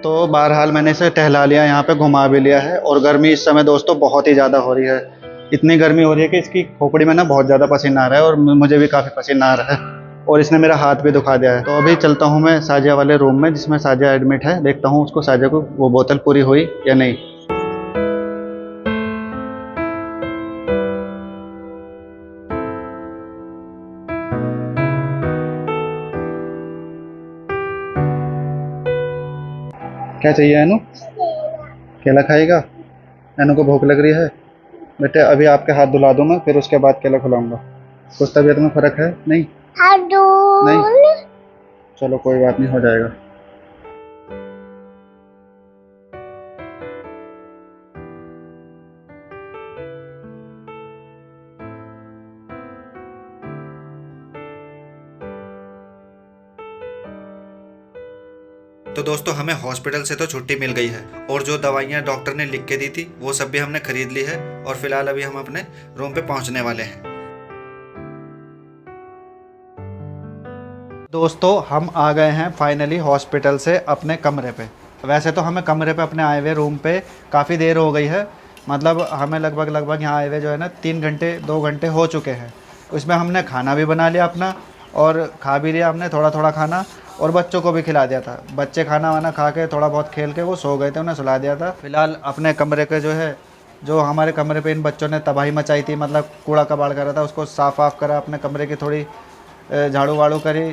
तो बहरहाल मैंने इसे टहला लिया, यहाँ पे घुमा भी लिया है। और गर्मी इस समय दोस्तों बहुत ही ज़्यादा हो रही है। इतनी गर्मी हो रही है कि इसकी खोपड़ी में ना बहुत ज़्यादा पसीना आ रहा है और मुझे भी काफ़ी पसीना आ रहा है। और इसने मेरा हाथ भी दुखा दिया है। तो अभी चलता हूँ मैं साजिया वाले रूम में जिसमें साजिया एडमिट है, देखता हूँ उसको साजिया को वो बोतल पूरी हुई या नहीं। क्या चाहिए अनु? केला खाएगा? अनु को भूख लग रही है। बेटे अभी आपके हाथ धुला दूँ मैं, फिर उसके बाद केला खिलाऊंगा। कुछ तबीयत में फ़र्क है? नहीं नहीं, चलो कोई बात नहीं, हो जाएगा। तो दोस्तों हमें हॉस्पिटल से तो छुट्टी मिल गई है और जो दवाइयाँ डॉक्टर ने लिख के दी थी वो सब भी हमने खरीद ली है। और फिलहाल अभी हम अपने रूम पे पहुंचने वाले हैं। दोस्तों हम आ गए हैं फाइनली हॉस्पिटल से अपने कमरे पे। वैसे तो हमें कमरे पे अपने आए हुए रूम पे काफ़ी देर हो गई है। मतलब हमें लगभग यहाँ आए हुए जो है ना 3 घंटे 2 घंटे हो चुके हैं। उसमें हमने खाना भी बना लिया अपना और खा भी लिया हमने थोड़ा थोड़ा खाना, और बच्चों को भी खिला दिया था। बच्चे खाना वाना खा के थोड़ा बहुत खेल के वो सो गए थे, उन्हें सुला दिया था। फिलहाल अपने कमरे के जो है, जो हमारे कमरे पे इन बच्चों ने तबाही मचाई थी, मतलब कूड़ा कबाड़ करा था, उसको साफ़ वाफ़ करा, अपने कमरे की थोड़ी झाड़ू वाड़ू करी।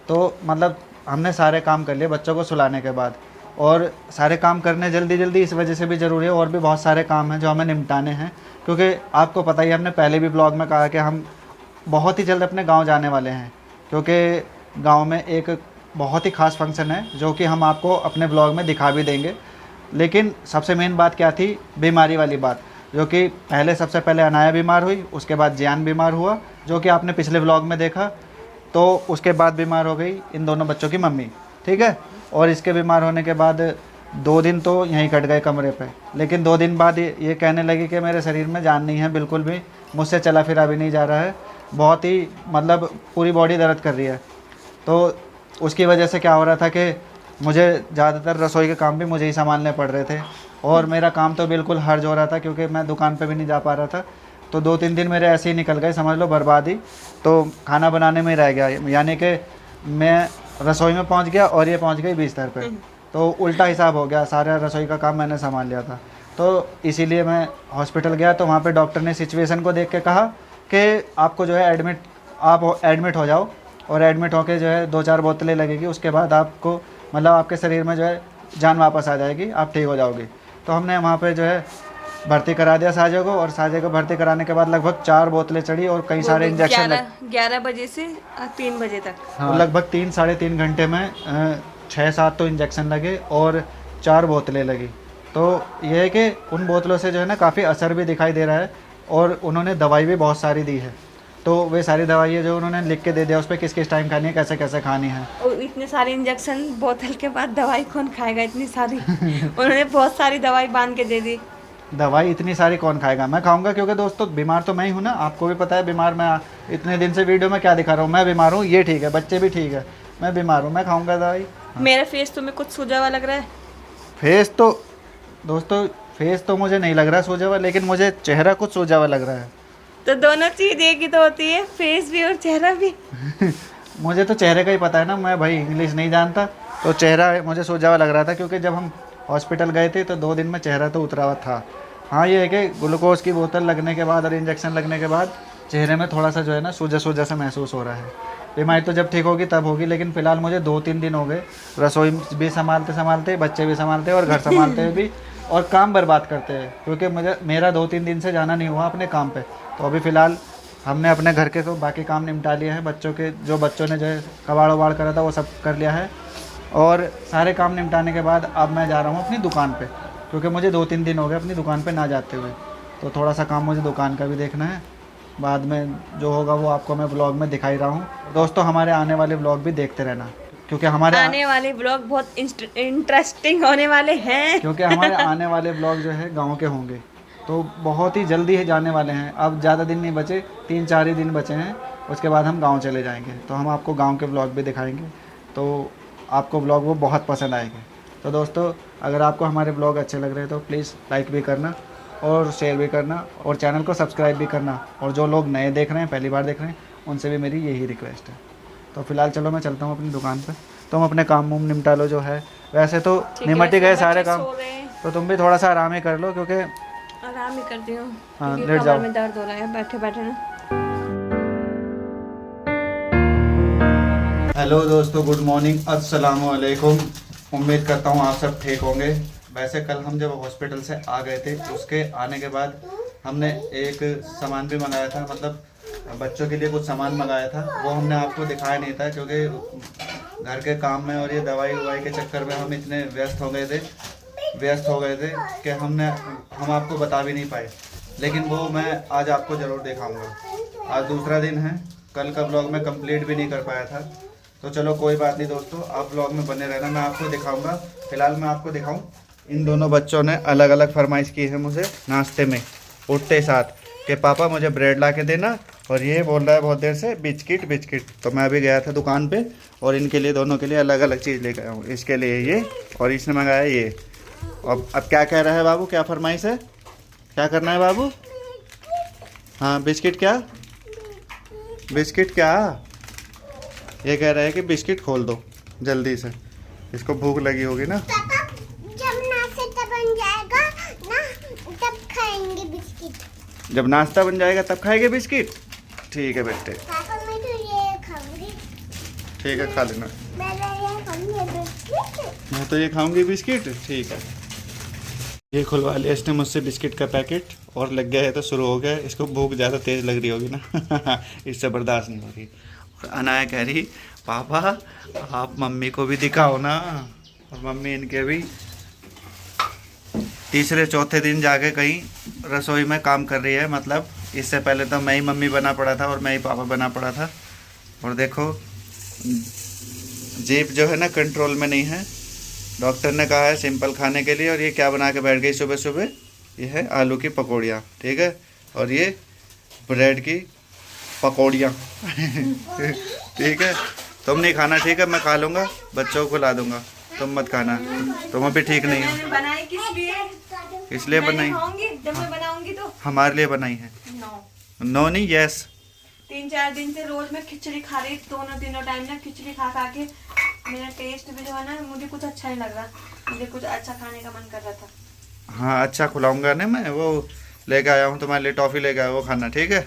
तो मतलब हमने सारे काम कर लिए बच्चों को सुलाने के बाद। और सारे काम करने जल्दी जल्दी इस वजह से भी ज़रूरी है, और भी बहुत सारे काम हैं जो हमें निपटाने हैं। क्योंकि आपको पता ही, हमने पहले भी ब्लॉग में कहा कि हम बहुत ही जल्द अपने गांव जाने वाले हैं। क्योंकि गांव में एक बहुत ही ख़ास फंक्शन है जो कि हम आपको अपने ब्लॉग में दिखा भी देंगे। लेकिन सबसे मेन बात क्या थी? बीमारी वाली बात, जो कि सबसे पहले अनाया बीमार हुई, उसके बाद जियान बीमार हुआ, जो कि आपने पिछले ब्लॉग में देखा। तो उसके बाद बीमार हो गई इन दोनों बच्चों की मम्मी, ठीक है। और इसके बीमार होने के बाद 2 दिन तो यहीं कट गए कमरे पे। लेकिन 2 दिन बाद ये कहने लगी कि मेरे शरीर में जान नहीं है बिल्कुल भी, मुझसे चला फिरा भी नहीं जा रहा है, बहुत ही मतलब पूरी बॉडी दर्द कर रही है। तो उसकी वजह से क्या हो रहा था कि मुझे ज़्यादातर रसोई के काम भी मुझे ही संभालने पड़ रहे थे। और मेरा काम तो बिल्कुल हर्ज हो रहा था क्योंकि मैं दुकान पे भी नहीं जा पा रहा था। तो 2-3 दिन मेरे ऐसे ही निकल गए, समझ लो बर्बाद ही। तो खाना बनाने में ही रह गया, यानी कि मैं रसोई में पहुंच गया और ये पहुंच गई बिस्तर पे। तो उल्टा हिसाब हो गया, सारा रसोई का काम मैंने संभाल लिया था। तो इसीलिए मैं हॉस्पिटल गया। तो वहाँ पे डॉक्टर ने सिचुएशन को देख के कहा कि आपको जो है आप एडमिट हो जाओ, और एडमिट होके जो है 2-4 बोतलें लगेगी, उसके बाद आपको मतलब आपके शरीर में जो है जान वापस आ जाएगी, आप ठीक हो जाओगे। तो हमने वहाँ पे जो है भर्ती करा दिया साजे को, और साजे को भर्ती कराने के बाद लगभग 4 बोतलें चढ़ी और कई सारे इंजेक्शन 11 बजे से 3 बजे तक। हाँ, लगभग 3-3.5 घंटे में 6-7 तो इंजेक्शन लगे और 4 बोतलें लगी। तो ये है कि उन बोतलों से जो है ना काफ़ी असर भी दिखाई दे रहा है। और उन्होंने दवाई भी बहुत सारी दी है। तो वे सारी दवाइयाँ जो उन्होंने लिख के दे दिया, उस पर किस किस टाइम खानी है, कैसे कैसे खानी है। और इतने सारे इंजेक्शन बोतल के बाद दवाई कौन खाएगा इतनी सारी? उन्होंने बहुत सारी दवाई बांध के दे दी। दवाई इतनी सारी कौन खाएगा? मैं खाऊंगा, क्योंकि दोस्तों बीमार तो मैं ही हूँ ना, आपको भी पता है बीमार मैं। इतने दिन से वीडियो में क्या दिखा रहा हूँ? मैं बीमार हूँ, ये ठीक है, बच्चे भी ठीक है, मैं बीमार हूँ, मैं खाऊंगा दवाई। मेरा फेस तुम्हें कुछ सूजा हुआ लग रहा है? फेस तो दोस्तों, फेस तो मुझे नहीं लग रहा सूजा हुआ, लेकिन मुझे चेहरा कुछ सूजा हुआ लग रहा है। तो दोनों चीज एक ही तो होती है, फेस भी और चेहरा भी। मुझे तो चेहरे का ही पता है ना, मैं भाई इंग्लिश नहीं जानता। तो चेहरा मुझे सूजा हुआ लग रहा था, क्योंकि जब हम हॉस्पिटल गए थे तो 2 दिन में चेहरा तो उतरा हुआ था। हाँ, ये है कि ग्लूकोज की बोतल लगने के बाद और इंजेक्शन लगने के बाद चेहरे में थोड़ा सा जो है ना सूजा सूजा सा महसूस हो रहा है। बीमारी तो जब ठीक होगी तब होगी, लेकिन फ़िलहाल मुझे 2-3 दिन हो गए रसोई भी संभालते संभालते, बच्चे भी संभालते और घर संभालते हुए भी, और काम बर्बाद करते हैं। क्योंकि मेरा 2-3 दिन से जाना नहीं हुआ अपने काम पे। तो अभी फ़िलहाल हमने अपने घर के तो बाकी काम निपटा लिए हैं। बच्चों ने जो है कबाड़ वबाड़ करा था वो सब कर लिया है। और सारे काम निपटाने के बाद अब मैं जा रहा हूँ अपनी दुकान पे, क्योंकि मुझे 2-3 दिन हो गए अपनी दुकान पे ना जाते हुए। तो थोड़ा सा काम मुझे दुकान का भी देखना है। बाद में जो होगा वो आपको मैं ब्लॉग में दिखा ही रहा हूँ। दोस्तों हमारे आने वाले ब्लॉग भी देखते रहना, क्योंकि हमारे आने वाले ब्लॉग बहुत इंटरेस्टिंग होने वाले हैं। क्योंकि हमारे आने वाले ब्लॉग जो है गाँव के होंगे, तो बहुत ही जल्दी ही जाने वाले हैं। अब ज़्यादा दिन नहीं बचे, 3-4 ही दिन बचे हैं, उसके बाद हम गांव चले जाएंगे। तो हम आपको गांव के ब्लॉग भी दिखाएंगे, तो आपको ब्लॉग वो बहुत पसंद आएंगे। तो दोस्तों अगर आपको हमारे ब्लॉग अच्छे लग रहे हैं तो प्लीज़ लाइक भी करना और शेयर भी करना और चैनल को सब्सक्राइब भी करना। और जो लोग नए देख रहे हैं, पहली बार देख रहे हैं, उनसे भी मेरी यही रिक्वेस्ट है। तो फिलहाल चलो मैं चलता हूँ अपनी दुकान पे, तुम अपने काम वाम निपटा लो जो है। वैसे तो निमट ही गए सारे काम, तो तुम भी थोड़ा सा आराम ही कर लो क्योंकि आराम ही करती हूँ। हाँ, क्योंकि लेट जाओ। कमर में दर्द हो रहा है बैठे बैठे ना। हेलो दोस्तों, गुड मॉर्निंग, अस्सलाम वालेकुम। उम्मीद करता हूँ आप सब ठीक होंगे। वैसे कल हम जब हॉस्पिटल से आ गए थे, उसके आने के बाद हमने एक सामान भी मंगाया था, मतलब बच्चों के लिए कुछ सामान मंगाया था। वो हमने आपको दिखाया नहीं था क्योंकि घर के काम में और ये दवाई ववाई के चक्कर में हम इतने व्यस्त हो गए थे कि हम आपको बता भी नहीं पाए। लेकिन वो मैं आज आपको ज़रूर दिखाऊंगा। आज दूसरा दिन है, कल का ब्लॉग मैं कंप्लीट भी नहीं कर पाया था। तो चलो कोई बात नहीं दोस्तों, आप ब्लॉग में बने रहना, मैं आपको दिखाऊंगा। फिलहाल मैं आपको दिखाऊं, इन दोनों बच्चों ने अलग अलग फरमाइश की है मुझे नाश्ते में उठते साथ कि पापा मुझे ब्रेड ला के देना, और ये बोल रहा है बहुत देर से बिस्किट। तो मैं अभी गया था दुकान पे और इनके लिए, दोनों के लिए अलग अलग चीज़ लेकर आया हूँ। इसके लिए ये और इसने मंगाया ये। अब क्या कह रहा है बाबू, क्या फरमाइश है, क्या करना है बाबू? हाँ बिस्किट क्या, ये कह रहा है कि बिस्किट खोल दो जल्दी से, इसको भूख लगी होगी ना। पापा जब नाश्ता बन जाएगा ना तब खाएंगे बिस्किट। जब नाश्ता बन जाएगा तब खाएंगे बिस्किट, ठीक है बेटे। पापा मैं तो ये खाऊंगी। ठीक है खा लेना। मैं ये खाऊंगी बिस्किट। मैं तो ये खाऊंगी बिस्किट, ठीक है। ये खुलवा लिया इसने मुझसे बिस्किट का पैकेट और लग गया है तो शुरू हो गया। इसको भूख ज़्यादा तेज़ लग रही होगी ना इससे बर्दाश्त नहीं हो रही। और अनाया कह रही पापा आप मम्मी को भी दिखाओ ना, और मम्मी इनके भी तीसरे चौथे दिन जाके कहीं रसोई में काम कर रही है। मतलब इससे पहले तो मैं ही मम्मी बना पड़ा था और मैं ही पापा बना पड़ा था। और देखो जीभ जो है ना कंट्रोल में नहीं है। डॉक्टर ने कहा है सिंपल खाने के लिए, और ये क्या बना के बैठ गई सुबह सुबह, ये है आलू की पकौड़ियाँ, ठीक है, और ये ब्रेड की पकौड़ियाँ ठीक है। तुम नहीं खाना, ठीक है, मैं खा लूँगा, बच्चों को खिला दूँगा, तुम मत खाना, तुम अभी ठीक नहीं हो। मैंने बनाई किस लिए? इसलिए मैं बनाई, खाऊंगी जब मैं बनाऊंगी तो। हमारे लिए बनाई है। नो नहीं, यस। 3-4 दिन से रोज मैं खिचड़ी खा रही, दोनों तीनों टाइम ना खिचड़ी खा खा के मेरा टेस्ट भी जो है ना, मुझे कुछ अच्छा नहीं लग रहा। मुझे कुछ अच्छा खाने का मन कर रहा था। हाँ अच्छा खिलाऊंगा ना, मैं वो लेके आया हूँ तुम्हारे लिए, टॉफ़ी लेके आया, वो खाना, ठीक है।